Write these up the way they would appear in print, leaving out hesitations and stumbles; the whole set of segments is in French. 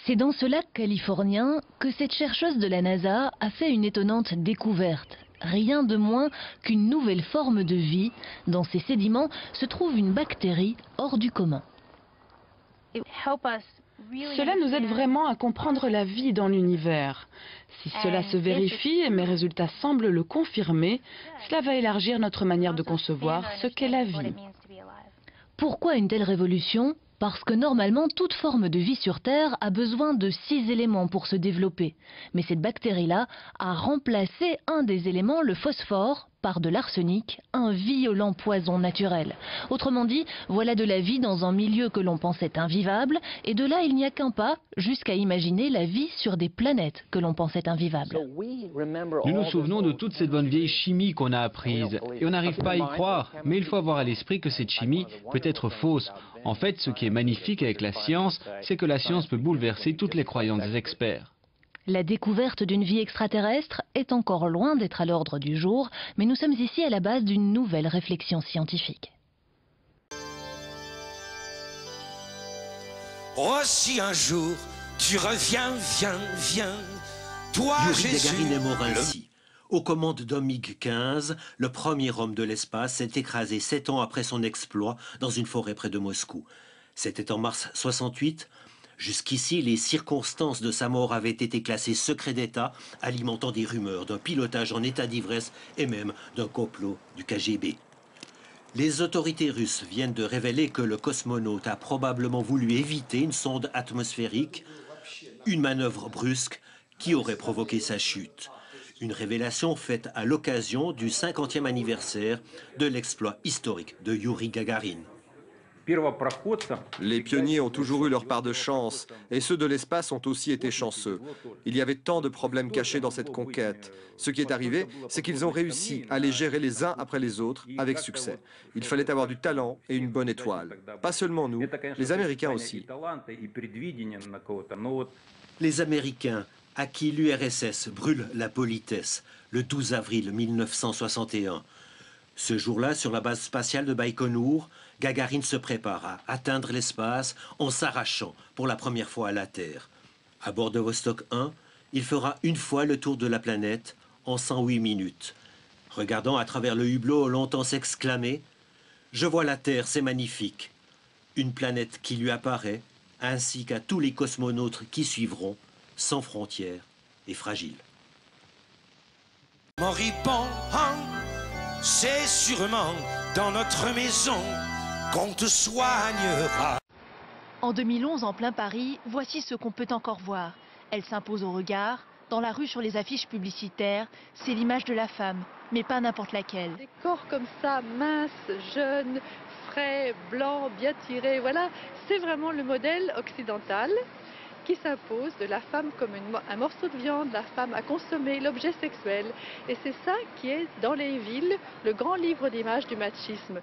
C'est dans ce lac californien que cette chercheuse de la NASA a fait une étonnante découverte. Rien de moins qu'une nouvelle forme de vie. Dans ces sédiments se trouve une bactérie hors du commun. Cela nous aide vraiment à comprendre la vie dans l'univers. Si cela se vérifie et mes résultats semblent le confirmer, cela va élargir notre manière de concevoir ce qu'est la vie. Pourquoi une telle révolution ? Parce que normalement, toute forme de vie sur Terre a besoin de 6 éléments pour se développer. Mais cette bactérie-là a remplacé un des éléments, le phosphore, par de l'arsenic, un violent poison naturel. Autrement dit, voilà de la vie dans un milieu que l'on pensait invivable, et de là il n'y a qu'un pas jusqu'à imaginer la vie sur des planètes que l'on pensait invivables. Nous nous souvenons de toute cette bonne vieille chimie qu'on a apprise, et on n'arrive pas à y croire, mais il faut avoir à l'esprit que cette chimie peut être fausse. En fait, ce qui est magnifique avec la science, c'est que la science peut bouleverser toutes les croyances des experts. La découverte d'une vie extraterrestre est encore loin d'être à l'ordre du jour, mais nous sommes ici à la base d'une nouvelle réflexion scientifique. Oh, si un jour tu reviens, viens, toi Yuri Gagarin Jésus. est mort ainsi. Aux commandes d'un MiG-15, le premier homme de l'espace s'est écrasé 7 ans après son exploit dans une forêt près de Moscou. C'était en mars 68. Jusqu'ici, les circonstances de sa mort avaient été classées secret d'État, alimentant des rumeurs d'un pilotage en état d'ivresse et même d'un complot du KGB. Les autorités russes viennent de révéler que le cosmonaute a probablement voulu éviter une sonde atmosphérique, une manœuvre brusque qui aurait provoqué sa chute. Une révélation faite à l'occasion du 50e anniversaire de l'exploit historique de Yuri Gagarin. Les pionniers ont toujours eu leur part de chance, et ceux de l'espace ont aussi été chanceux. Il y avait tant de problèmes cachés dans cette conquête. Ce qui est arrivé, c'est qu'ils ont réussi à les gérer les uns après les autres avec succès. Il fallait avoir du talent et une bonne étoile. Pas seulement nous, les Américains aussi. Les Américains, à qui l'URSS brûle la politesse le 12 avril 1961. Ce jour-là, sur la base spatiale de Baïkonour, Gagarine se prépare à atteindre l'espace en s'arrachant pour la première fois à la Terre. À bord de Vostok 1, il fera une fois le tour de la planète en 108 minutes. Regardant à travers le hublot, longtemps s'exclamer « Je vois la Terre, c'est magnifique !» Une planète qui lui apparaît, ainsi qu'à tous les cosmonautes qui suivront, sans frontières et fragile. Moribond, c'est sûrement dans notre maison qu'on te soignera. En 2011, en plein Paris, voici ce qu'on peut encore voir. Elle s'impose au regard. Dans la rue, sur les affiches publicitaires, c'est l'image de la femme, mais pas n'importe laquelle. Des corps comme ça, minces, jeunes, frais, blancs, bien tirés, voilà, c'est vraiment le modèle occidental qui s'impose de la femme comme un morceau de viande, la femme à consommer, l'objet sexuel. Et c'est ça qui est, dans les villes, le grand livre d'images du machisme.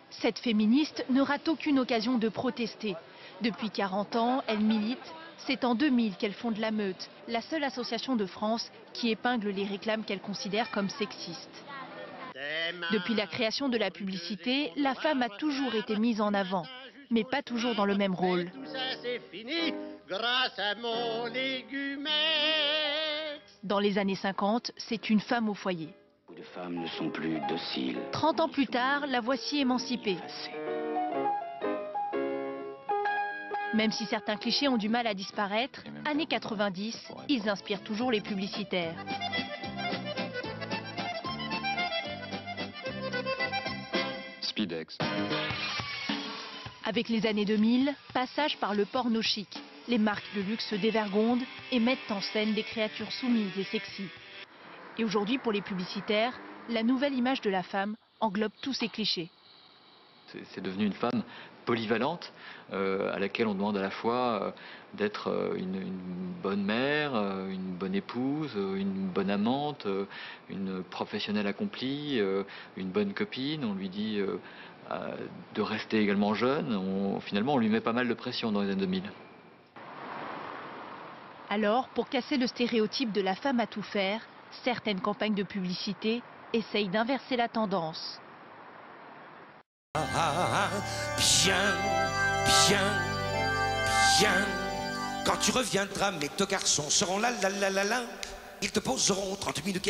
Cette féministe ne rate aucune occasion de protester. Depuis 40 ans, elle milite. C'est en 2000 qu'elle fonde La Meute, la seule association de France qui épingle les réclames qu'elle considère comme sexistes. Depuis la création de la publicité, la femme a toujours été mise en avant, mais pas toujours dans le même rôle. Dans les années 50, c'est une femme au foyer. Les femmes ne sont plus dociles. 30 ans plus tard, la voici émancipée. Même si certains clichés ont du mal à disparaître, années 90, ils inspirent toujours les publicitaires. Speedex. Avec les années 2000, passage par le porno chic. Les marques de luxe se dévergondent et mettent en scène des créatures soumises et sexy. Et aujourd'hui, pour les publicitaires, la nouvelle image de la femme englobe tous ces clichés. C'est devenu une femme polyvalente à laquelle on demande à la fois d'être une bonne mère, une bonne épouse, une bonne amante, une professionnelle accomplie, une bonne copine. On lui dit de rester également jeune. Finalement, on lui met pas mal de pression dans les années 2000. Alors, pour casser le stéréotype de la femme à tout faire, certaines campagnes de publicité essayent d'inverser la tendance. Bien, bien, bien, Quand tu reviendras, mes deux garçons seront là, là, là, là, là. Ils te poseront 30 000 questions.